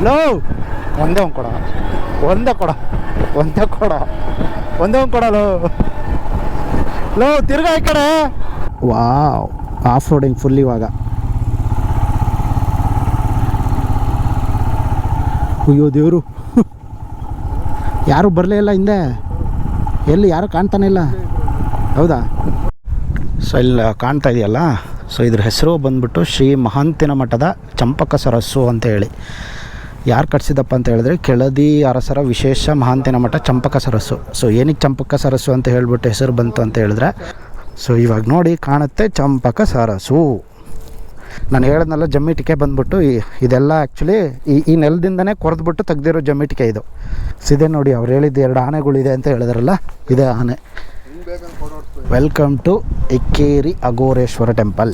Low ಒಂದೇ ಒಂದು ಕೊಡ, ಒಂದೇ ಕೊಡ, ಒಂದೇ ಕೊಡ, ಒಂದೇ ಒಂದು ಕೊಡಲು ಲೋ ತಿರ್ಗಾ ಈ ಕಡೆ. ವಾವ್, ಆಫ್ ರೋಡಿಂಗ್ ಫುಲ್ ಇವಾಗ. ಅಯ್ಯೋ ದೇವರು, ಯಾರು ಬರಲೇ ಇಲ್ಲ ಹಿಂದೆ, ಎಲ್ಲಿ ಯಾರು ಕಾಣ್ತಾನೆ ಇಲ್ಲ. ಹೌದಾ? ಸೊ ಇಲ್ಲಿ ಕಾಣ್ತಾ ಇದೆಯಲ್ಲ, ಸೊ ಇದ್ರ ಹೆಸರು ಬಂದ್ಬಿಟ್ಟು ಶ್ರೀ ಮಹಾಂತಿನ ಮಠದ ಚಂಪಕ ಸರಸ್ಸು ಅಂತ ಹೇಳಿ. ಯಾರು ಕಟ್ಸಿದಪ್ಪ ಅಂತ ಹೇಳಿದ್ರೆ ಕೆಳದಿ ಅರಸರ ವಿಶೇಷ ಮಹಾಂತಿನ ಮಠ ಚಂಪಕ ಸರಸ್ಸು. ಸೊ ಏನಕ್ಕೆ ಚಂಪಕ ಸರಸ್ಸು ಅಂತ ಹೇಳ್ಬಿಟ್ಟು ಹೆಸರು ಬಂತು ಅಂತ ಹೇಳಿದ್ರೆ, ಸೊ ಇವಾಗ ನೋಡಿ ಕಾಣುತ್ತೆ ಚಂಪಕ ಸರಸ್ಸು. ನಾನು ಹೇಳಿದ್ನಲ್ಲ ಜಮ್ಮಿಟಿಕೆ ಬಂದ್ಬಿಟ್ಟು ಇದೆಲ್ಲ ಆ್ಯಕ್ಚುಲಿ ಈ ನೆಲದಿಂದನೇ ಕೊರೆದ್ಬಿಟ್ಟು ತೆಗ್ದಿರೋ ಜಮ್ಮಿಟಿಕೆ ಇದು. ಸಿದೆ ನೋಡಿ, ಅವ್ರು ಹೇಳಿದ್ದು 2 ಆನೆಗಳಿದೆ ಅಂತ ಹೇಳಿದ್ರಲ್ಲ, ಇದೇ ಆನೆ. Welcome to Ikkeri Aghoreshwara temple.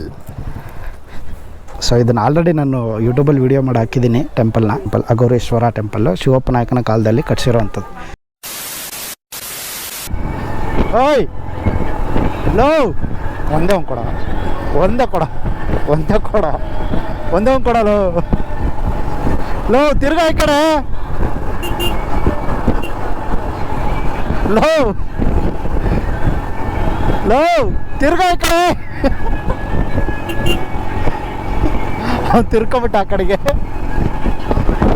So ಇದನ್ನು ಆಲ್ರೆಡಿ ನಾನು ಯೂಟ್ಯೂಬಲ್ಲಿ ವೀಡಿಯೋ ಮಾಡಿ ಹಾಕಿದ್ದೀನಿ. ಟೆಂಪಲ್ ಅಘೋರೇಶ್ವರ ಟೆಂಪಲ್ಲು ಶಿವಪ್ಪ ನಾಯಕನ ಕಾಲದಲ್ಲಿ ಕಟ್ಸಿರೋ ಅಂಥದ್ದು. ಓಯ್ ಲೋ ಒಂದೇ ಒಂದು ಕೊಡ, ಒಂದೇ ಕೊಡ, ಒಂದೇ ಕೊಡ, ಒಂದೇ ಒಂದು ಕೊಡಲು ಲೋ ತಿರ್ಗಾ ಈ ಕಡೆ. ಲೋ ಲೋ ತಿರ್ಗಾ ಈ ಕಡೆ. ತಿರ್ಕೊಬಿಟ್ಟು ಆ ಕಡೆಗೆ.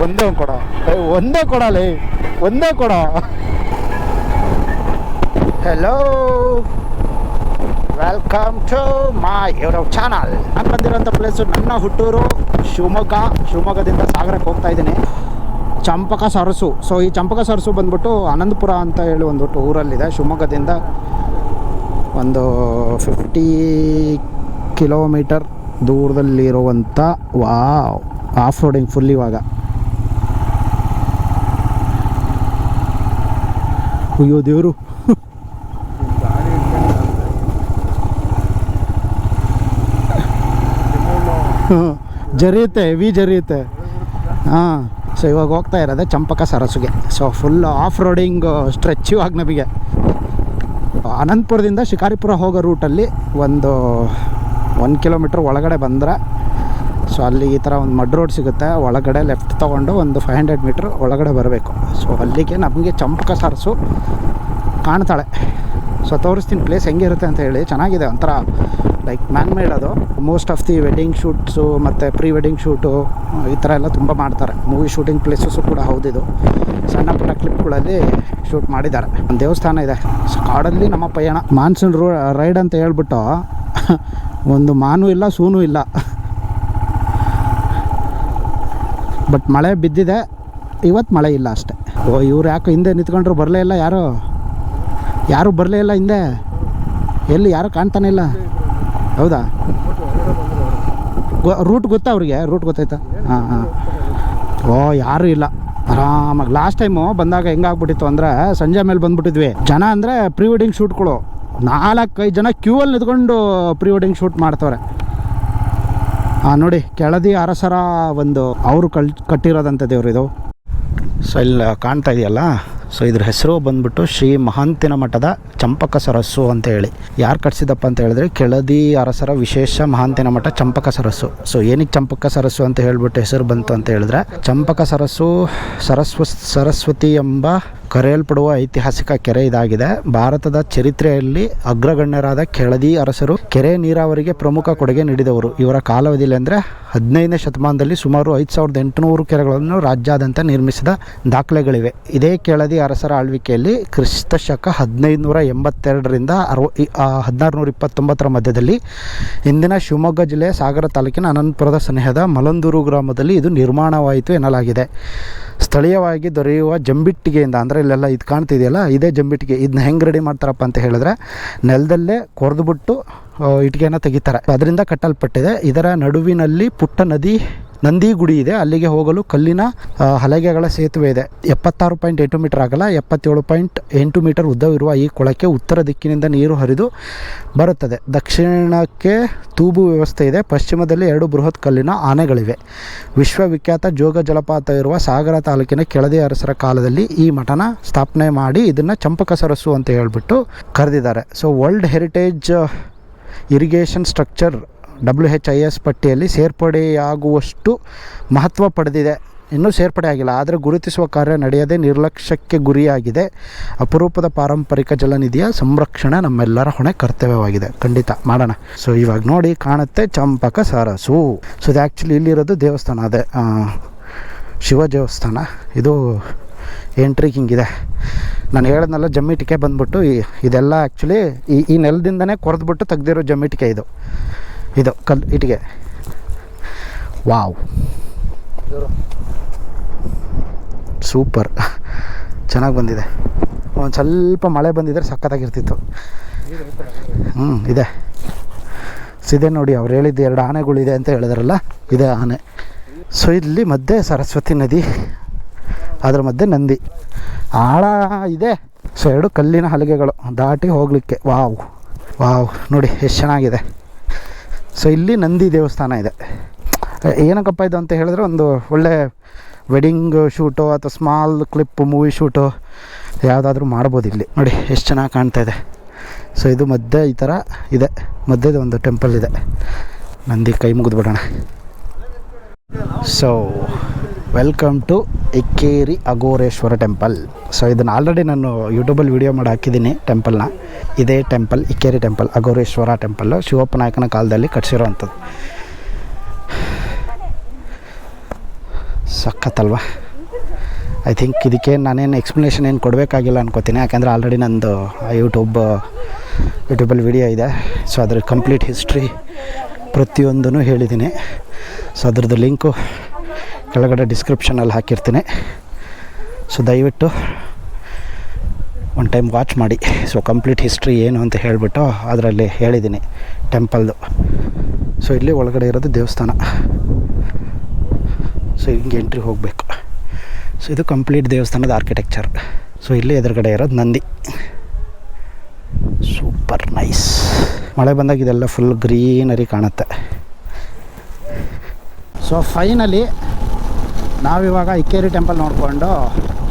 ಒಂದೇ ಒಂದು ಕೊಡ, ಒಂದೇ ಕೊಡಲಿ, ಒಂದೇ ಕೊಡ. Hello, welcome to my YouTube channel. ನಾನು ಬಂದಿರೋಂಥ ಪ್ಲೇಸು ನನ್ನ ಹುಟ್ಟೂರು ಶಿವಮೊಗ್ಗದಿಂದ ಸಾಗರಕ್ಕೆ ಹೋಗ್ತಾ ಇದ್ದೀನಿ. ಚಂಪಕ ಸರಸ್ಸು. ಸೊ ಈ ಚಂಪಕ ಸರಸ್ಸು ಬಂದ್ಬಿಟ್ಟು ಆನಂದಪುರ ಅಂತ ಹೇಳಿ ಒಂದು ಊರಲ್ಲಿದೆ. ಶಿವಮೊಗ್ಗದಿಂದ ಒಂದು 50 ಕಿಲೋಮೀಟರ್ ದೂರದಲ್ಲಿರುವಂಥ ವಾವ್, ಆಫ್ ರೋಡಿಂಗ್ ಫುಲ್ ಇವಾಗ. ಅಯ್ಯೋ ದೇವರು, ಜರಿಯುತ್ತೆ, ಹೆವಿ ಜರಿಯುತ್ತೆ. ಹಾಂ, ಸೊ ಇವಾಗ ಹೋಗ್ತಾ ಇರೋದೆ ಚಂಪಕ ಸರಸ್ಸುಗೆ. So full off roading stretch ಇವಾಗ ನಮಗೆ. ಅನಂತಪುರದಿಂದ ಶಿಕಾರಿಪುರ ಹೋಗೋ ರೂಟಲ್ಲಿ ಒಂದು 1 ಕಿಲೋಮೀಟ್ರ್ ಒಳಗಡೆ ಬಂದರೆ, ಸೊ ಅಲ್ಲಿ ಈ ಥರ ಒಂದು ಮಡ್ ರೋಡ್ ಸಿಗುತ್ತೆ. ಒಳಗಡೆ ಲೆಫ್ಟ್ ತೊಗೊಂಡು ಒಂದು 500 ಮೀಟ್ರ್ ಒಳಗಡೆ ಬರಬೇಕು. ಸೊ ಅಲ್ಲಿಗೆ ನಮಗೆ ಚಂಪಕ ಸರಸ್ಸು ಕಾಣ್ತಾಳೆ. ಸೊ ತೋರಿಸ್ತೀನಿ ಪ್ಲೇಸ್ ಹೆಂಗಿರುತ್ತೆ ಅಂತ ಹೇಳಿ. ಚೆನ್ನಾಗಿದೆ, ಒಂಥರ ಲೈಕ್ ಮ್ಯಾನ್ ಮೇಡ್ ಅದು. Most of the wedding shoots ಮತ್ತು ಪ್ರೀ ವೆಡ್ಡಿಂಗ್ ಶೂಟು ಈ ಥರ ಎಲ್ಲ ತುಂಬ ಮಾಡ್ತಾರೆ. ಮೂವಿ ಶೂಟಿಂಗ್ ಪ್ಲೇಸಸ್ಸು ಕೂಡ ಹೌದಿದು. ಸಣ್ಣ ಪುಟ್ಟ ಕ್ಲಿಪ್ಗಳಲ್ಲಿ ಶೂಟ್ ಮಾಡಿದ್ದಾರೆ. ಒಂದು ದೇವಸ್ಥಾನ ಇದೆ. ಸೊ ಕಾಡಲ್ಲಿ ನಮ್ಮ ಪಯಣ, ಮಾನ್ಸೂನ್ ರೈಡ್ ಅಂತ ಹೇಳ್ಬಿಟ್ಟು ಒಂದು ಮಾನೂ ಇಲ್ಲ, ಸೂನೂ ಇಲ್ಲ. ಬಟ್ ಮಳೆ ಬಿದ್ದಿದೆ, ಇವತ್ತು ಮಳೆ ಇಲ್ಲ ಅಷ್ಟೆ. ಓ, ಇವ್ರು ಯಾಕೆ ಹಿಂದೆ ನಿಂತ್ಕೊಂಡ್ರು, ಬರಲೇ ಇಲ್ಲ ಯಾರು ಬರಲೇ ಇಲ್ಲ ಹಿಂದೆ, ಎಲ್ಲಿ ಯಾರು ಕಾಣ್ತಾನೆ ಇಲ್ಲ. ಹೌದಾ? ರೂಟ್ ಗೊತ್ತಾ ಅವ್ರಿಗೆ? ರೂಟ್ ಗೊತ್ತಾಯ್ತಾ? ಹಾಂ ಹಾಂ. ಓ, ಯಾರೂ ಇಲ್ಲ, ಆರಾಮಾಗಿ. ಲಾಸ್ಟ್ ಟೈಮು ಬಂದಾಗ ಹೆಂಗಾಗ್ಬಿಟ್ಟಿತ್ತು ಅಂದರೆ, ಸಂಜೆ ಮೇಲೆ ಬಂದ್ಬಿಟ್ಟಿದ್ವಿ. ಜನ ಅಂದರೆ ಪ್ರೀ ವೆಡ್ಡಿಂಗ್ ಶೂಟ್ಗಳು 4-5 ಜನ ಕ್ಯೂವಲ್ಲಿ ನಿಂತ್ಕೊಂಡು ಪ್ರೀ ವೆಡ್ಡಿಂಗ್ ಶೂಟ್ ಮಾಡ್ತವ್ರೆ. ನೋಡಿ, ಕೆಳದಿ ಅರಸರ ಒಂದು ಅವರು ಕಟ್ಟಿರೋದಂಥ ದೇವ್ರು ಇದು. ಸೊ ಇಲ್ಲಿ ಕಾಣ್ತಾ ಇದೆಯಲ್ಲ, ಸೊ ಇದ್ರ ಹೆಸರು ಬಂದ್ಬಿಟ್ಟು ಶ್ರೀ ಮಹಾಂತಿನ ಮಠದ ಚಂಪಕ ಸರಸ್ಸು ಅಂತ ಹೇಳಿ. ಯಾರು ಕಟ್ಸಿದಪ್ಪ ಅಂತ ಹೇಳಿದ್ರೆ ಕೆಳದಿ ಅರಸರ ವಿಶೇಷ ಮಹಾಂತಿನ ಮಠ ಚಂಪಕ ಸರಸ್ಸು. ಸೊ ಏನಕ್ಕೆ ಚಂಪಕ ಸರಸ್ಸು ಅಂತ ಹೇಳ್ಬಿಟ್ಟು ಹೆಸರು ಬಂತು ಅಂತ ಹೇಳಿದ್ರೆ, ಚಂಪಕ ಸರಸ್ಸು ಸರಸ್ವತಿ ಎಂಬ ಕರೆಯಲ್ಪಡುವ ಐತಿಹಾಸಿಕ ಕೆರೆ ಇದಾಗಿದೆ. ಭಾರತದ ಚರಿತ್ರೆಯಲ್ಲಿ ಅಗ್ರಗಣ್ಯರಾದ ಕೆಳದಿ ಅರಸರು ಕೆರೆ ನೀರಾವರಿಗೆ ಪ್ರಮುಖ ಕೊಡುಗೆ ನೀಡಿದವರು. ಇವರ ಕಾಲಾವಧಿಯಲ್ಲಿ ಅಂದರೆ 15ನೇ ಶತಮಾನದಲ್ಲಿ ಸುಮಾರು 5800 ಕೆರೆಗಳನ್ನು ರಾಜ್ಯಾದ್ಯಂತ ನಿರ್ಮಿಸಿದ ದಾಖಲೆಗಳಿವೆ. ಇದೇ ಕೆಳದಿ ಅರಸರ ಆಳ್ವಿಕೆಯಲ್ಲಿ ಕ್ರಿಸ್ತಶಕ 1582ರಿಂದ 1629 ಮಧ್ಯದಲ್ಲಿ ಇಂದಿನ ಶಿವಮೊಗ್ಗ ಜಿಲ್ಲೆಯ ಸಾಗರ ತಾಲೂಕಿನ ಅನಂತಪುರದ ಸನಿಹದ ಮಲಂದೂರು ಗ್ರಾಮದಲ್ಲಿ ಇದು ನಿರ್ಮಾಣವಾಯಿತು ಎನ್ನಲಾಗಿದೆ. ಸ್ಥಳೀಯವಾಗಿ ದೊರೆಯುವ ಜಂಬಿಟ್ಟಿಗೆಯಿಂದ, ಅಂದರೆ ಇಲ್ಲೆಲ್ಲ ಇದು ಕಾಣ್ತಿದೆಯಲ್ಲ, ಇದೇ ಜಂಬಿಟ್ಟಿಗೆ. ಇದನ್ನ ಹೆಂಗೆ ರೆಡಿ ಮಾಡ್ತಾರಪ್ಪ ಅಂತ ಹೇಳಿದ್ರೆ, ನೆಲದಲ್ಲೇ ಕೊರೆದುಬಿಟ್ಟು ಇಟ್ಟಿಗೆಯನ್ನು ತೆಗಿತಾರೆ. ಅದರಿಂದ ಕಟ್ಟಲ್ಪಟ್ಟಿದೆ. ಇದರ ನಡುವಿನಲ್ಲಿ ಪುಟ್ಟ ನಂದಿ ಗುಡಿ ಇದೆ. ಅಲ್ಲಿಗೆ ಹೋಗಲು ಕಲ್ಲಿನ ಹಲಗೆಗಳ ಸೇತುವೆ ಇದೆ. 76.8 ಮೀಟರ್ ಅಗಲ, 77.8 ಮೀಟರ್ ಉದ್ದವಿರುವ ಈ ಕೊಳಕ್ಕೆ ಉತ್ತರ ದಿಕ್ಕಿನಿಂದ ನೀರು ಹರಿದು ಬರುತ್ತದೆ. ದಕ್ಷಿಣಕ್ಕೆ ತೂಬು ವ್ಯವಸ್ಥೆ ಇದೆ. ಪಶ್ಚಿಮದಲ್ಲಿ 2 ಬೃಹತ್ ಕಲ್ಲಿನ ಆನೆಗಳಿವೆ. ವಿಶ್ವವಿಖ್ಯಾತ ಜೋಗ ಜಲಪಾತ ಇರುವ ಸಾಗರ ತಾಲೂಕಿನ ಕೆಳದಿ ಅರಸರ ಕಾಲದಲ್ಲಿ ಈ ಮಠನ ಸ್ಥಾಪನೆ ಮಾಡಿ ಇದನ್ನು ಚಂಪಕ ಸರಸ್ಸು ಅಂತ ಹೇಳ್ಬಿಟ್ಟು ಕರೆದಿದ್ದಾರೆ. So world heritage irrigation structure WHIS ಪಟ್ಟಿಯಲ್ಲಿ ಸೇರ್ಪಡೆಯಾಗುವಷ್ಟು ಮಹತ್ವ ಪಡೆದಿದೆ ಇನ್ನೂ ಸೇರ್ಪಡೆ ಆಗಿಲ್ಲ. ಆದರೆ ಗುರುತಿಸುವ ಕಾರ್ಯ ನಡೆಯದೆ ನಿರ್ಲಕ್ಷ್ಯಕ್ಕೆ ಗುರಿಯಾಗಿದೆ. ಅಪರೂಪದ ಪಾರಂಪರಿಕ ಜಲನಿಧಿಯ ಸಂರಕ್ಷಣೆ ನಮ್ಮೆಲ್ಲರ ಹೊಣೆ ಕರ್ತವ್ಯವಾಗಿದೆ. ಖಂಡಿತ ಮಾಡೋಣ. ಸೊ ಇವಾಗ ನೋಡಿ ಕಾಣುತ್ತೆ ಚಂಪಕ ಸರಸು. ಸೊ ಇದು ಆ್ಯಕ್ಚುಲಿ ಇಲ್ಲಿರೋದು ದೇವಸ್ಥಾನ, ಅದೇ ಶಿವ ದೇವಸ್ಥಾನ. ಇದು ಎಂಟ್ರಿಗೆ ಹಿಂಗಿದೆ. ನಾನು ಹೇಳಿದ್ನಲ್ಲ ಜಮ್ಮಿಟಿಕೆ ಬಂದ್ಬಿಟ್ಟು ಇದೆಲ್ಲ ಆ್ಯಕ್ಚುಲಿ ಈ ನೆಲದಿಂದನೇ ಕೊರೆದ್ಬಿಟ್ಟು ತೆಗ್ದಿರೋ ಜಮ್ಮಿಟಿಕೆ ಇದು ಕಲ್ಲು ಇಟ್ಟಿಗೆ. ವಾವ್, ಸೂಪರ್, ಚೆನ್ನಾಗಿ ಬಂದಿದೆ. ಒಂದು ಸ್ವಲ್ಪ ಮಳೆ ಬಂದಿದ್ರೆ ಸಖತ್ತಾಗಿರ್ತಿತ್ತು. ಇದೆ ಸಿದೆ ನೋಡಿ, ಅವ್ರು ಹೇಳಿದ್ದು 2 ಆನೆಗಳಿದೆ ಅಂತ ಹೇಳಿದ್ರಲ್ಲ, ಇದೆ ಆನೆ. ಸೊ ಇಲ್ಲಿ ಮಧ್ಯೆ ಸರಸ್ವತಿ ನದಿ, ಅದರ ಮಧ್ಯೆ ನಂದಿ, ಆಳ ಇದೆ. ಸೊ 2 ಕಲ್ಲಿನ ಹಲಗೆಗಳು ದಾಟಿ ಹೋಗಲಿಕ್ಕೆ. ವಾವ್ ನೋಡಿ ಎಷ್ಟು ಚೆನ್ನಾಗಿದೆ. ಸೊ ಇಲ್ಲಿ ನಂದಿ ದೇವಸ್ಥಾನ ಇದೆ. ಏನಕ್ಕಪ್ಪ ಇದು ಅಂತ ಹೇಳಿದ್ರೆ, ಒಂದು ಒಳ್ಳೆ ವೆಡ್ಡಿಂಗ್ ಶೂಟು ಅಥವಾ ಸ್ಮಾಲ್ ಕ್ಲಿಪ್ ಮೂವಿ ಶೂಟು ಯಾವುದಾದ್ರೂ ಮಾಡ್ಬೋದು ಇಲ್ಲಿ. ನೋಡಿ ಎಷ್ಟು ಚೆನ್ನಾಗಿ ಕಾಣ್ತಾ ಇದೆ. ಸೊ ಇದು ಮಧ್ಯೆ ಈ ಥರ ಇದೆ, ಮಧ್ಯದ ಒಂದು ಟೆಂಪಲ್ ಇದೆ. ನಂದಿ ಕೈ ಮುಗಿದ್ಬಿಡೋಣ. So welcome to Ikkeri Aghoreshwara temple. So ಇದನ್ನು ಆಲ್ರೆಡಿ ನಾನು ಯೂಟ್ಯೂಬಲ್ಲಿ ವೀಡಿಯೋ ಮಾಡಿ ಹಾಕಿದ್ದೀನಿ ಟೆಂಪಲ್ನ. ಇದೇ temple Ikkeri temple, Aghoreshwara temple, Shivappa ನಾಯಕನ ಕಾಲದಲ್ಲಿ ಕಟ್ಸಿರೋವಂಥದ್ದು. ಸಖತ್ತಲ್ವ? ಐ ಥಿಂಕ್ ಇದಕ್ಕೆ ನಾನೇನು ಎಕ್ಸ್ಪ್ಲನೇಷನ್ ಏನು ಕೊಡಬೇಕಾಗಿಲ್ಲ ಅನ್ಕೋತೀನಿ, ಯಾಕೆಂದರೆ ಆಲ್ರೆಡಿ ನಂದು ಯೂಟ್ಯೂಬಲ್ಲಿ ವಿಡಿಯೋ ಇದೆ. ಸೊ ಅದ್ರ ಕಂಪ್ಲೀಟ್ ಹಿಸ್ಟ್ರಿ ಪ್ರತಿಯೊಂದೂ ಹೇಳಿದ್ದೀನಿ. ಸೊ ಅದ್ರದ್ದು ಲಿಂಕು ಕೆಳಗಡೆ ಡಿಸ್ಕ್ರಿಪ್ಷನಲ್ಲಿ ಹಾಕಿರ್ತೀನಿ. ಸೊ ದಯವಿಟ್ಟು ಒಂದು ಟೈಮ್ ವಾಚ್ ಮಾಡಿ. ಸೊ ಕಂಪ್ಲೀಟ್ ಹಿಸ್ಟ್ರಿ ಏನು ಅಂತ ಹೇಳಿಬಿಟ್ಟು ಅದರಲ್ಲಿ ಹೇಳಿದ್ದೀನಿ ಟೆಂಪಲ್ದು. ಸೊ ಇಲ್ಲಿ ಒಳಗಡೆ ಇರೋದು ದೇವಸ್ಥಾನ. ಸೊ ಹಿಂಗೆ ಎಂಟ್ರಿ ಹೋಗಬೇಕು. ಸೊ ಇದು ಕಂಪ್ಲೀಟ್ ದೇವಸ್ಥಾನದ ಆರ್ಕಿಟೆಕ್ಚರ್. ಸೊ ಇಲ್ಲಿ ಎದುರುಗಡೆ ಇರೋದು ನಂದಿ. Super nice. ಮಳೆ ಬಂದಾಗ ಇದೆಲ್ಲ ಫುಲ್ ಗ್ರೀನರಿ ಕಾಣುತ್ತೆ. ಸೊ ಫೈನಲಿ ನಾವಿವಾಗ ಇಕ್ಕೇರಿ ಟೆಂಪಲ್ ನೋಡಿಕೊಂಡು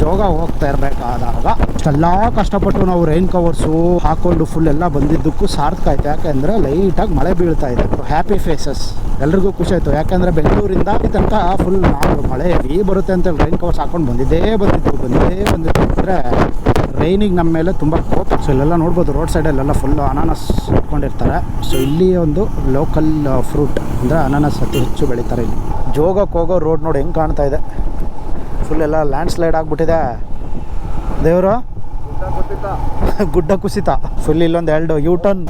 ಜೋಗ ಹೋಗ್ತಾ ಇರಬೇಕಾದಾಗ ಎಲ್ಲ ಕಷ್ಟಪಟ್ಟು ನಾವು ರೈನ್ ಕವರ್ಸು ಹಾಕ್ಕೊಂಡು ಫುಲ್ ಎಲ್ಲ ಬಂದಿದ್ದಕ್ಕೂ ಸಾರ್ಥಕ ಆಯಿತು. ಯಾಕೆಂದರೆ ಲೈಟಾಗಿ ಮಳೆ ಬೀಳ್ತಾ ಇದೆ. ಹ್ಯಾಪಿ ಫೇಸಸ್, ಎಲ್ರಿಗೂ ಖುಷಿ ಆಯಿತು. ಯಾಕೆಂದರೆ ಬೆಂಗಳೂರಿಂದ ಈ ತನಕ ಫುಲ್ ನಾವು ಮಳೆ ಬರುತ್ತೆ ಅಂತೇಳಿ ರೈನ್ ಕವರ್ಸ್ ಹಾಕೊಂಡು ಬಂದಿದ್ದೇ ಬಂದಿದ್ದು ಅಂದರೆ ರೈನಿಗೆ ನಮ್ಮ ಮೇಲೆ ತುಂಬ ಕೋಪ. ಸೊ ಇಲ್ಲೆಲ್ಲ ನೋಡ್ಬೋದು, ರೋಡ್ ಸೈಡಲ್ಲೆಲ್ಲ ಫುಲ್ಲು ಅನಾನಸ್ ಇಟ್ಕೊಂಡಿರ್ತಾರೆ. ಸೊ ಇಲ್ಲಿ ಒಂದು ಲೋಕಲ್ ಫ್ರೂಟ್ ಅಂದರೆ ಅನಾನಸ್ ಅತಿ ಹೆಚ್ಚು ಬೆಳೀತಾರೆ ಇಲ್ಲಿ. ಜೋಗಕ್ಕೆ ಹೋಗೋ ರೋಡ್ ನೋಡಿ ಹೆಂಗೆ ಕಾಣ್ತಾ ಇದೆ. ಫುಲ್ ಎಲ್ಲ ಲ್ಯಾಂಡ್ ಸ್ಲೈಡ್ ಆಗಿಬಿಟ್ಟಿದೆ. ದೇವರು ಗುಡ್ಡ ಕುಸಿತ. ಫುಲ್ ಇಲ್ಲೊಂದು 2 ಯೂಟರ್ನ್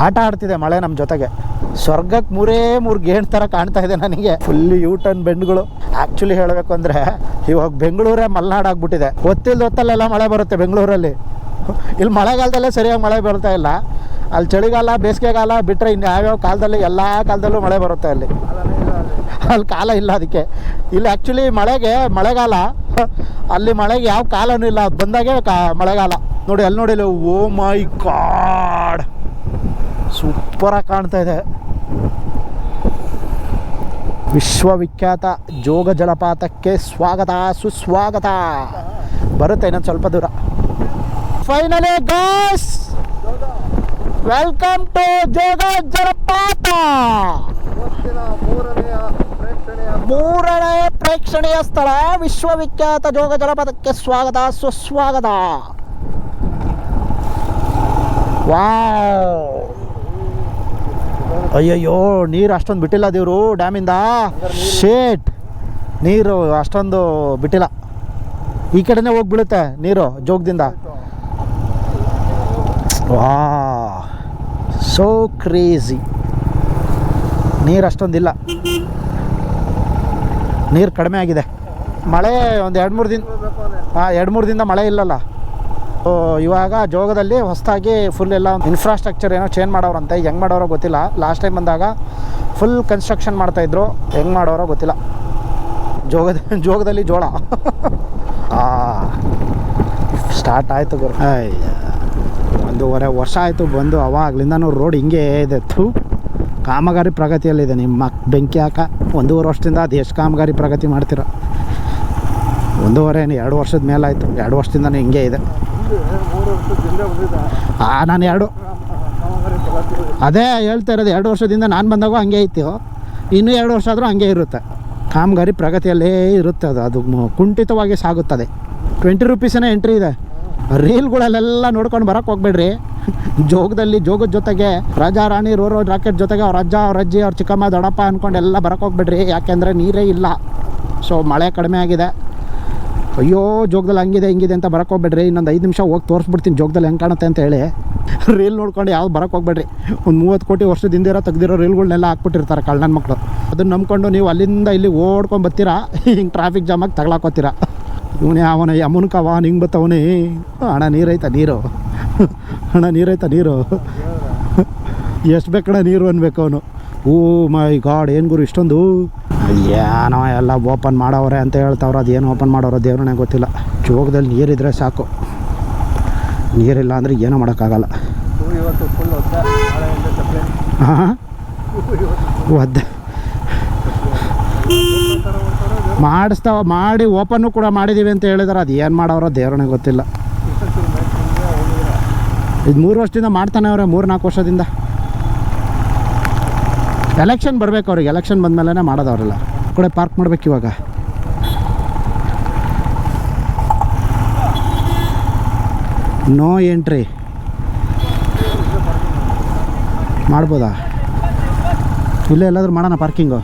ಆಟ ಆಡ್ತಿದೆ ಮಳೆ ನಮ್ಮ ಜೊತೆಗೆ. ಸ್ವರ್ಗಕ್ಕೆ 3 ಗೇಣ್ ಥರ ಕಾಣ್ತಾ ಇದೆ ನನಗೆ. Full U-turn ಬೆಂಡ್ಗಳು. ಆ್ಯಕ್ಚುಲಿ ಹೇಳಬೇಕು ಅಂದರೆ ಇವಾಗ ಬೆಂಗಳೂರೇ ಮಲೆನಾಡಾಗ್ಬಿಟ್ಟಿದೆ. ಹೊತ್ತಲ್ಲೆಲ್ಲ ಮಳೆ ಬರುತ್ತೆ ಬೆಂಗಳೂರಲ್ಲಿ. ಇಲ್ಲಿ ಮಳೆಗಾಲದಲ್ಲೇ ಸರಿಯಾಗಿ ಮಳೆ ಬರ್ತಾ ಇಲ್ಲ. ಅಲ್ಲಿ ಚಳಿಗಾಲ ಬೇಸಿಗೆಗಾಲ ಬಿಟ್ಟರೆ ಇನ್ನು ಯಾವ್ಯಾವ ಕಾಲದಲ್ಲಿ ಎಲ್ಲ ಕಾಲದಲ್ಲೂ ಮಳೆ ಬರುತ್ತೆ. ಅಲ್ಲಿ ಕಾಲ ಇಲ್ಲ ಅದಕ್ಕೆ. ಇಲ್ಲಿ ಆ್ಯಕ್ಚುಲಿ ಮಳೆಗಾಲ, ಅಲ್ಲಿ ಮಳೆಗೆ ಯಾವ ಕಾಲನೂ ಇಲ್ಲ. ಅದು ಬಂದಾಗೆ ಮಳೆಗಾಲ. ನೋಡಿ ಅಲ್ಲಿ ನೋಡಿ, ಓ ಮೈ ಗಾಡ್, ಸೂಪರಾಗಿ ಕಾಣ್ತಾ ಇದೆ. ವಿಶ್ವವಿಖ್ಯಾತ ಜೋಗ ಜಲಪಾತಕ್ಕೆ ಸ್ವಾಗತ ಸುಸ್ವಾಗತ. ಬರುತ್ತೆ ಇನ್ನೊಂದು ಸ್ವಲ್ಪ ದೂರ. Finally guys, welcome to Jog ಜಲಪಾತ. 3ನೇ ಪ್ರೇಕ್ಷಣೀಯ ಸ್ಥಳ ವಿಶ್ವವಿಖ್ಯಾತ ಜೋಗ ಜಲಪಾತಕ್ಕೆ ಸ್ವಾಗತ ಸುಸ್ವಾಗತ. ವಾವ್, ಅಯ್ಯಯ್ಯೋ, ನೀರು ಅಷ್ಟೊಂದು ಬಿಟ್ಟಿಲ್ಲ ದೇವರು ಡ್ಯಾಮಿಂದ. ಶೇಟ್, ನೀರು ಅಷ್ಟೊಂದು ಬಿಟ್ಟಿಲ್ಲ. ಈ ಕಡೆನೇ ಹೋಗ್ಬಿಡುತ್ತೆ ನೀರು ಜೋಗದಿಂದ. ವಾ, ಸೋ ಕ್ರೇಜಿ. ನೀರು ಅಷ್ಟೊಂದಿಲ್ಲ, ನೀರು ಕಡಿಮೆ ಆಗಿದೆ. ಮಳೆ ಒಂದು 2-3 ದಿನ 2-3 ದಿನದ ಮಳೆ ಇಲ್ಲಲ್ಲ. ಇವಾಗ ಜೋಗದಲ್ಲಿ ಹೊಸದಾಗಿ ಫುಲ್ ಎಲ್ಲ ಇನ್ಫ್ರಾಸ್ಟ್ರಕ್ಚರ್ ಏನೋ ಚೇಂಜ್ ಮಾಡೋರಂತೆ. ಹೆಂಗೆ ಮಾಡೋರೋ ಗೊತ್ತಿಲ್ಲ. ಲಾಸ್ಟ್ ಟೈಮ್ ಬಂದಾಗ ಫುಲ್ ಕನ್ಸ್ಟ್ರಕ್ಷನ್ ಮಾಡ್ತಾಯಿದ್ರು. ಹೆಂಗೆ ಮಾಡೋರೋ ಗೊತ್ತಿಲ್ಲ. ಜೋಗದಲ್ಲಿ ಜೋಳ ಸ್ಟಾರ್ಟ್ ಆಯಿತು ಗುರು. 1.5 ವರ್ಷ ಆಯಿತು ಬಂದು. ಅವಾಗ್ಲಿಂದನೂ ರೋಡ್ ಹಿಂಗೆ ಇದೆ. ಕಾಮಗಾರಿ ಪ್ರಗತಿಯಲ್ಲಿದೆ. ನಿಮ್ಮ ಬೆಂಕಿ ಹಾಕ 1.5 ವರ್ಷದಿಂದ ಅದು ಎಷ್ಟು ಕಾಮಗಾರಿ ಪ್ರಗತಿ ಮಾಡ್ತೀರ? 1.5 ವರ್ಷದ ಮೇಲಾಯಿತು. 2 ವರ್ಷದಿಂದನೇ ಹಿಂಗೆ ಇದೆ. ನಾನು ಅದೇ ಹೇಳ್ತಾ ಇರೋದು. 2 ವರ್ಷದಿಂದ ನಾನು ಬಂದಾಗ ಹಂಗೆ ಇತ್ತು. ಇನ್ನೂ 2 ವರ್ಷ ಆದರೂ ಹಂಗೆ ಇರುತ್ತೆ. ಕಾಮಗಾರಿ ಪ್ರಗತಿಯಲ್ಲೇ ಇರುತ್ತೆ ಅದು ಕುಂಠಿತವಾಗಿ ಸಾಗುತ್ತದೆ. 20 ರೂಪೀಸೇ ಎಂಟ್ರಿ ಇದೆ. ರೀಲ್ಗಳಲ್ಲೆಲ್ಲ ನೋಡ್ಕೊಂಡು ಬರೋಕ್ಕೆ ಹೋಗ್ಬೇಡ್ರಿ. ಜೋಗದ ಜೊತೆಗೆ ರಾಜಾ ರಾಣಿ ರೋ ರಾಕೆಟ್ ಜೊತೆಗೆ ಅವ್ರ ಅಜ್ಜ ಅವ್ರ ಅಜ್ಜಿ ಅವ್ರ ಚಿಕ್ಕಮ್ಮ ದೊಡ್ಡಪ್ಪ ಅಂದ್ಕೊಂಡು ಎಲ್ಲ ಬರೋಕ್ಕೆ ಹೋಗ್ಬೇಡ್ರಿ. ಯಾಕೆಂದರೆ ನೀರೇ ಇಲ್ಲ. ಸೊ ಮಳೆ ಕಡಿಮೆ ಆಗಿದೆ. ಅಯ್ಯೋ ಜೋಗದಲ್ಲಿ ಹಂಗಿದೆ ಹಿಂಗಿದೆ ಅಂತ ಬರೋಕ್ಕೆ ಹೋಗ್ಬೇಡ್ರಿ. ಇನ್ನೊಂದು 5 ನಿಮಿಷ ಹೋಗಿ ತೋರಿಸ್ಬಿಡ್ತೀನಿ ಜೋಗದಲ್ಲಿ ಹೆಂಗೆ ಕಾಣುತ್ತೆ ಅಂತ ಹೇಳಿ. ರೀಲ್ ನೋಡ್ಕೊಂಡು ಯಾವ್ದು ಬರೋಕ್ಕೆ ಹೋಗ್ಬೇಡ್ರಿ. ಒಂದು 30 ಕೋಟಿ ವರ್ಷದಿಂದ ತೆಗ್ದಿರೋ ರೀಲ್ಗಳನ್ನೆಲ್ಲ ಹಾಕ್ಬಿಟ್ಟಿರ್ತಾರೆ ಕಳ್ಳನ ಮಕ್ಕಳು. ಅದನ್ನು ನಂಬ್ಕೊಂಡು ನೀವು ಅಲ್ಲಿಂದ ಇಲ್ಲಿ ಓಡ್ಕೊಂಡು ಬರ್ತೀರಾ, ಹಿಂಗೆ ಟ್ರಾಫಿಕ್ ಜಾಮಾಗಿ ತಗೊಳಕೋತೀರಾ. ಇವನೇ ಅವನ ಯಮುನ್ಕವ ಹಿಂಗೆ ಬತ್ತವನೇ. ಹಣ ನೀರೈತ ನೀರು, ಹಣ ನೀರೈತ ನೀರು, ಎಷ್ಟು ಬೇಕಣ ನೀರು ಅನ್ಬೇಕು ಅವನು. ಓ ಮೈ ಗಾಡ್, ಏನು ಗುರು ಇಷ್ಟೊಂದು ಏನೋ ಎಲ್ಲ ಓಪನ್ ಮಾಡವ್ರೆ ಅಂತ ಹೇಳ್ತಾವ್ರೆ. ಅದೇನು ಓಪನ್ ಮಾಡೋರೋ ದೇವ್ರನೇ ಗೊತ್ತಿಲ್ಲ. ಜೋಗದಲ್ಲಿ ನೀರಿದ್ರೆ ಸಾಕು, ನೀರಿಲ್ಲ ಅಂದರೆ ಏನೂ ಮಾಡೋಕ್ಕಾಗಲ್ಲ. ಹಾಂ ಒದ್ದೆ ಮಾಡಿ ಓಪನ್ನು ಕೂಡ ಮಾಡಿದ್ದೀವಿ ಅಂತ ಹೇಳಿದಾರೆ. ಅದು ಏನು ಮಾಡೋರೋ ದೇವ್ರನೇ ಗೊತ್ತಿಲ್ಲ. ಇದು 3 ವರ್ಷದಿಂದ ಮಾಡ್ತಾನೆ ಅವ್ರೆ, 3-4 ವರ್ಷದಿಂದ. ಎಲೆಕ್ಷನ್ ಬರಬೇಕು ಅವ್ರಿಗೆ. ಎಲೆಕ್ಷನ್ ಬಂದಮೇಲೆ ಮಾಡೋದವ್ರೆಲ್ಲ ಕಡೆ ಪಾರ್ಕ್ ಮಾಡ್ಬೇಕು. ಇವಾಗ ನೋ ಎಂಟ್ರಿ ಮಾಡ್ಬೋದಾ? ಇಲ್ಲೇ ಎಲ್ಲಾದರೂ ಮಾಡೋಣ ಪಾರ್ಕಿಂಗು.